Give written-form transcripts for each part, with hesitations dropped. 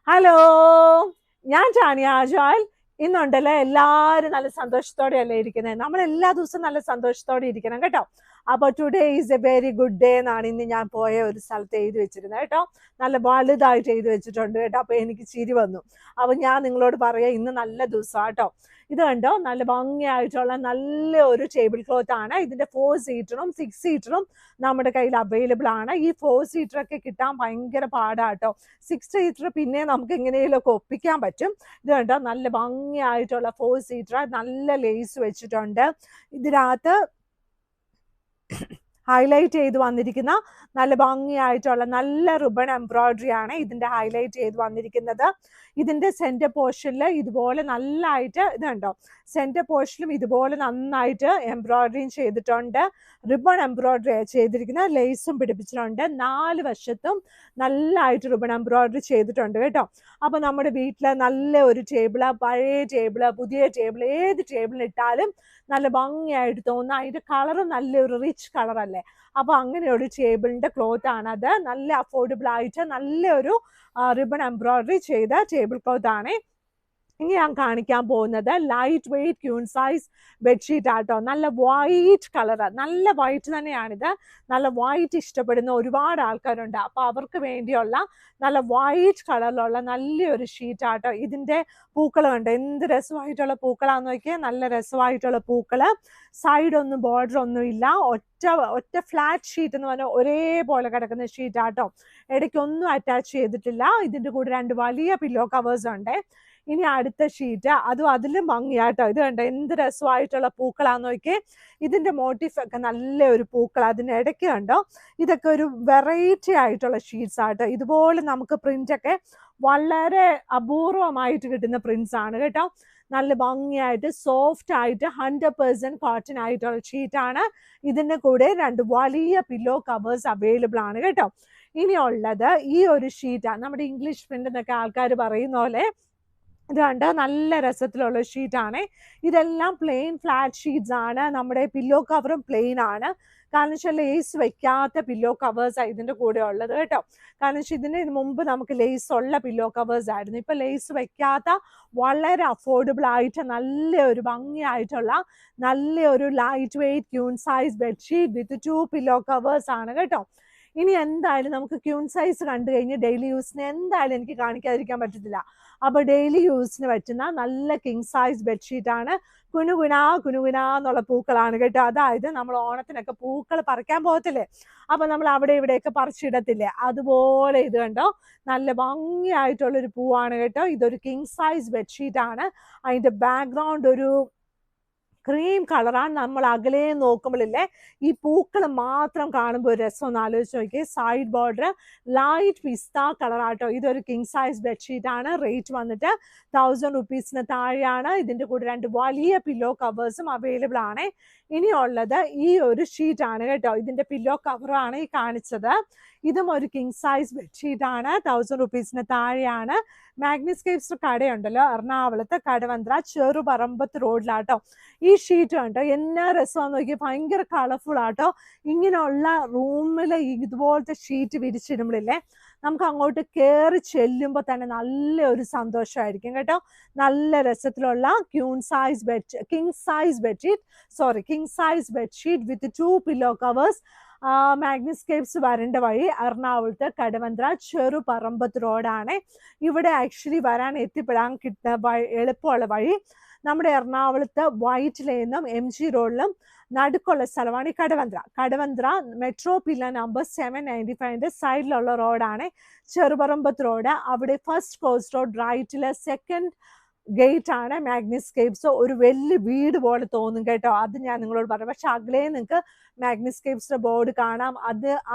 Hello, ഞാൻ Tanya Joel. ഇന്നുണ്ടല്ലോ എല്ലാവരും നല്ല സന്തോഷത്തോടെയല്ലേ ഇരിക്കുന്നത്. നമ്മൾ എല്ലാ ദിവസവും നല്ല സന്തോഷത്തോടെ ഇരിക്കണം കേട്ടോ. അപ്പോൾ today is A very good day എന്നാണ് ഇന്ന് ഞാൻ പോയ ഒരു സ്ഥലത്ത് എഴുതി വെച്ചിരുന്നത് കേട്ടോ. നല്ല വലുതായിട്ട് എഴുതി വെച്ചിട്ടുണ്ട് കേട്ടോ. അപ്പോൾ എനിക്ക് ചിരി വന്നു. അപ്പോൾ ഞാൻ നിങ്ങളോട് പറയാം, ഇന്ന് നല്ല ദിവസമാണ് കേട്ടോ. ഇത് കണ്ടോ, നല്ല ഭംഗിയായിട്ടുള്ള നല്ല ഒരു ടേബിൾ ക്ലോത്ത് ആണ്. ഇതിന്റെ 4 സീറ്ററും 6 സീറ്ററും നമ്മുടെ കയ്യിൽ അവൈലബിൾ ആണ്. ഈ 4 സീറ്ററൊക്കെ കിട്ടാൻ ഭയങ്കര പാടാട്ടോ. 6 സീറ്റർ പിന്നെ നമുക്ക് എങ്ങനെയൊക്കെ ഒപ്പിക്കാൻ പറ്റും. ഇത് കണ്ടോ, നല്ല ഭംഗിയായിട്ടുള്ള 4 സീറ്റർ, നല്ല ലേസ് വെച്ചിട്ടുണ്ട്. ഇതിനകത്ത് ഹൈലൈറ്റ് ചെയ്ത് വന്നിരിക്കുന്ന നല്ല ഭംഗിയായിട്ടുള്ള നല്ല റിബൺ എംബ്രോയിഡറി ആണ് ഇതിന്റെ ഹൈലൈറ്റ് ചെയ്ത് വന്നിരിക്കുന്നത്. ഇതിന്റെ സെന്റർ പോർഷനിൽ ഇതുപോലെ നല്ലതായിട്ട് ഇത് കണ്ടോ, സെന്റർ പോർഷനിലും ഇതുപോലെ നന്നായിട്ട് എംബ്രോയിഡറിയും ചെയ്തിട്ടുണ്ട്. റിബൺ എംബ്രോയിഡറി ചെയ്തിരിക്കുന്ന ലേസും പിടിപ്പിച്ചിട്ടുണ്ട്. 4 വശത്തും നല്ലതായിട്ട് റിബൺ എംബ്രോയിഡറി ചെയ്തിട്ടുണ്ട് കേട്ടോ. അപ്പൊ നമ്മുടെ വീട്ടില് നല്ല ഒരു ടേബിള്, പഴയ ടേബിള്, പുതിയ ടേബിള്, ഏത് ടേബിളിലിട്ടാലും നല്ല ഭംഗിയായിട്ട് തോന്നുന്ന, അതിന്റെ കളറും നല്ലൊരു റിച്ച് കളർ അല്ലേ. അപ്പൊ അങ്ങനെ ഒരു ടേബിളിന്റെ ക്ലോത്ത് ആണ് അത്. നല്ല അഫോർഡബിൾ ആയിട്ട് നല്ലൊരു റിബൺ എംബ്രോയിഡറി ചെയ്ത ടേബിൾ ക്ലോത്ത് ആണ്. ഇനി ഞാൻ കാണിക്കാൻ പോകുന്നത് light weight queen size bedsheet ആട്ടോ. നല്ല വൈറ്റ് കളറ്, നല്ല വൈറ്റ് തന്നെയാണിത്. നല്ല വൈറ്റ് ഇഷ്ടപ്പെടുന്ന ഒരുപാട് ആൾക്കാരുണ്ട്. അപ്പൊ അവർക്ക് വേണ്ടിയുള്ള നല്ല വൈറ്റ് കളറിലുള്ള നല്ലൊരു ഷീറ്റ് ആട്ടോ. ഇതിന്റെ പൂക്കൾ കണ്ടോ, എന്ത് രസമായിട്ടുള്ള പൂക്കളാന്ന് നോക്കിയാൽ. നല്ല രസമായിട്ടുള്ള പൂക്കള്. സൈഡൊന്നും ബോർഡർ ഒന്നും ഇല്ല. ഒറ്റ ഫ്ലാറ്റ് ഷീറ്റ് എന്ന് പറഞ്ഞാൽ ഒരേപോലെ കിടക്കുന്ന ഷീറ്റ് ആട്ടോ. ഇടയ്ക്കൊന്നും അറ്റാച്ച് ചെയ്തിട്ടില്ല. ഇതിന്റെ കൂടെ 2 വലിയ പില്ലോ കവേഴ്സ് ഉണ്ട്. ഇനി അടുത്ത ഷീറ്റ്, അതും അതിലും ഭംഗിയാട്ടോ. ഇത് കണ്ടോ, എന്ത് രസമായിട്ടുള്ള പൂക്കളാന്ന് നോക്കിയേ. ഇതിന്റെ മോട്ടീഫ് ഒക്കെ നല്ല ഒരു പൂക്കൾ. അതിനിടയ്ക്ക് കണ്ടോ, ഇതൊക്കെ ഒരു വെറൈറ്റി ആയിട്ടുള്ള ഷീറ്റ്സ് ആട്ടോ. ഇതുപോലെ നമുക്ക് പ്രിന്റ് ഒക്കെ വളരെ അപൂർവമായിട്ട് കിട്ടുന്ന പ്രിന്റ്സ് ആണ് കേട്ടോ. നല്ല ഭംഗിയായിട്ട് സോഫ്റ്റ് ആയിട്ട് 100% കോട്ടൺ ആയിട്ടുള്ള ഷീറ്റ് ആണ്. ഇതിന്റെ കൂടെ 2 വലിയ പില്ലോ കവേഴ്സ് അവൈലബിൾ ആണ് കേട്ടോ. ഇനിയുള്ളത് ഈ ഒരു ഷീറ്റാണ്. നമ്മുടെ ഇംഗ്ലീഷ് പ്രിന്റ് എന്നൊക്കെ ആൾക്കാർ പറയുന്ന പോലെ ഇത് കണ്ടോ, നല്ല രസത്തിലുള്ള ഷീറ്റ് ആണ്. ഇതെല്ലാം പ്ലെയിൻ ഫ്ലാറ്റ് ഷീറ്റ്സ് ആണ്. നമ്മുടെ പില്ലോ കവറും പ്ലെയിൻ ആണ്. കാരണം വെച്ചാൽ ലേസ് വെക്കാത്ത പില്ലോ കവേഴ്സ് ഇതിന്റെ കൂടെ ഉള്ളത് കേട്ടോ. കാരണം വെച്ചാൽ ഇതിന് മുമ്പ് നമുക്ക് ലേസ് ഉള്ള പില്ലോ കവേഴ്സ് ആയിരുന്നു. ഇപ്പൊ ലേസ് വെക്കാത്ത വളരെ അഫോർഡബിൾ ആയിട്ട് നല്ല ഒരു ഭംഗിയായിട്ടുള്ള നല്ല ഒരു light weight queen size bedsheet with 2 pillow covers ആണ് കേട്ടോ. ഇനി എന്തായാലും നമുക്ക് ക്യൂൺ സൈസ് കണ്ടു കഴിഞ്ഞ് ഡെയിലി യൂസിന് എന്തായാലും എനിക്ക് കാണിക്കാതിരിക്കാൻ പറ്റത്തില്ല. അപ്പൊ ഡെയിലി യൂസിന് പറ്റുന്ന നല്ല കിങ് സൈസ് ബെഡ്ഷീറ്റ് ആണ്. കുനുകുനാ എന്നുള്ള പൂക്കളാണ് കേട്ടോ. അതായത് നമ്മൾ ഓണത്തിനൊക്കെ പൂക്കൾ പറിക്കാൻ പോകത്തില്ലേ, അപ്പൊ നമ്മൾ അവിടെ ഇവിടെയൊക്കെ പറിച്ചിടത്തില്ലേ, അതുപോലെ ഇത് കണ്ടോ, നല്ല ഭംഗിയായിട്ടുള്ളൊരു പൂവാണ് കേട്ടോ. ഇതൊരു കിങ് സൈസ് ബെഡ്ഷീറ്റ് ആണ്. അതിന്റെ ബാക്ക്ഗ്രൗണ്ട് ഒരു ക്രീം കളറാണ്. നമ്മൾ അകലെ നോക്കുമ്പോഴില്ലേ, ഈ പൂക്കൾ മാത്രം കാണുമ്പോൾ ഒരു രസം ഒന്ന് ആലോചിച്ച് നോക്കിയേ. സൈഡ് ബോർഡർ ലൈറ്റ് പിസ്ത കളറാട്ടോ. ഇതൊരു കിങ് സൈസ് ബെഡ്ഷീറ്റ് ആണ്. റേറ്റ് വന്നിട്ട് 1000 റുപ്പീസിന് താഴെയാണ്. ഇതിന്റെ കൂടെ 2 വലിയ പില്ലോ കവേഴ്സും അവൈലബിൾ ആണ്. ഇനിയുള്ളത് ഈ ഒരു ഷീറ്റ് ആണ് കേട്ടോ. ഇതിന്റെ പില്ലോ കവറാണ് ഈ കാണിച്ചത്. ഇതും ഒരു കിങ് സൈസ് ബെഡ്ഷീറ്റ് ആണ്. 1000 റുപ്പീസിന് താഴെയാണ്. മാഗ്നിസ്കേപ്സ് കടയുണ്ടല്ലോ എറണാകുളത്ത്, കടവന്ത്ര ചെറുപറമ്പത്ത് റോഡിലാട്ടോ. ഈ ഷീറ്റ് കണ്ടോ, എന്നാ രസമാന്ന് നോക്കി. ഭയങ്കര കളർഫുൾ ആട്ടോ. ഇങ്ങനെയുള്ള റൂമിൽ ഇതുപോലത്തെ ഷീറ്റ് വിരിച്ചിടുമ്പോഴില്ലേ, നമുക്ക് അങ്ങോട്ട് കയറി ചെല്ലുമ്പോൾ തന്നെ നല്ല ഒരു സന്തോഷമായിരിക്കും കേട്ടോ. നല്ല രസത്തിലുള്ള king size bedsheet with 2 pillow covers. Magniscapes വരേണ്ട വഴി എറണാകുളത്ത് കടവന്ത്ര ചെറുപറമ്പത്ത് റോഡാണ്. ഇവിടെ ആക്ച്വലി എത്തിപ്പെടാൻ കിട്ടുന്ന എളുപ്പമുള്ള വഴി നമ്മുടെ എറണാകുളത്ത് വൈറ്റ് ലൈനും MG റോഡിലും നടുക്കുള്ള സ്ഥലമാണ് ഈ കടവന്ത്ര മെട്രോ പില്ലർ നമ്പർ 795 സൈഡിലുള്ള റോഡാണ് ചെറുപറമ്പത്ത് റോഡ്. അവിടെ ഫസ്റ്റ് കോസ്റ്റ് റോഡ് റൈറ്റിലെ 2nd ഗേറ്റ് ആണ് മാഗ്നിസ്കേപ്സ്. ഒരു വലിയ വീട് പോലെ തോന്നും കേട്ടോ. അത് ഞാൻ നിങ്ങളോട് പറയാം. പക്ഷെ അകലെ നിങ്ങൾക്ക് മാഗ്നിസ്കേപ്സിന്റെ ബോർഡ് കാണാം.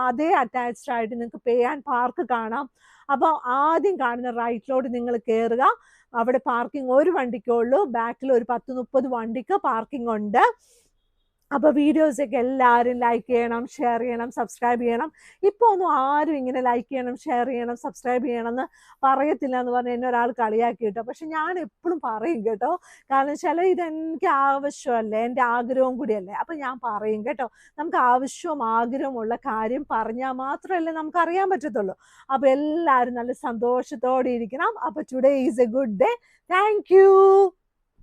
അതേ അറ്റാച്ച്ഡ് ആയിട്ട് നിങ്ങൾക്ക് പേ ആൻഡ് പാർക്ക് കാണാം. അപ്പോൾ ആദ്യം കാണുന്ന റൈറ്റിലോട്ട് നിങ്ങൾ കയറുക. അവിടെ പാർക്കിംഗ് ഒരു വണ്ടിക്കേ ഉള്ളൂ. ബാക്കിൽ ഒരു 10-30 വണ്ടിക്ക് പാർക്കിംഗ് ഉണ്ട്. അപ്പോൾ വീഡിയോസൊക്കെ എല്ലാവരും ലൈക്ക് ചെയ്യണം, ഷെയർ ചെയ്യണം, സബ്സ്ക്രൈബ് ചെയ്യണം. ഇപ്പോൾ ഒന്നും ആരും ഇങ്ങനെ ലൈക്ക് ചെയ്യണം, ഷെയർ ചെയ്യണം, സബ്സ്ക്രൈബ് ചെയ്യണം എന്ന് പറയത്തില്ല എന്ന് പറഞ്ഞ് എന്നെ ഒരാൾ കളിയാക്കി കേട്ടോ. പക്ഷെ ഞാൻ എപ്പോഴും പറയും കേട്ടോ. കാരണം വെച്ചാൽ ഇതെനിക്ക് ആവശ്യമല്ലേ, എൻ്റെ ആഗ്രഹവും കൂടിയല്ലേ. അപ്പം ഞാൻ പറയും കേട്ടോ. നമുക്ക് ആവശ്യവും ആഗ്രഹമുള്ള കാര്യം പറഞ്ഞാൽ മാത്രമല്ലേ നമുക്ക് അറിയാൻ പറ്റത്തുള്ളൂ. അപ്പോൾ എല്ലാവരും നല്ല സന്തോഷത്തോടെ ഇരിക്കണം. അപ്പോൾ today is A good day. Thank you.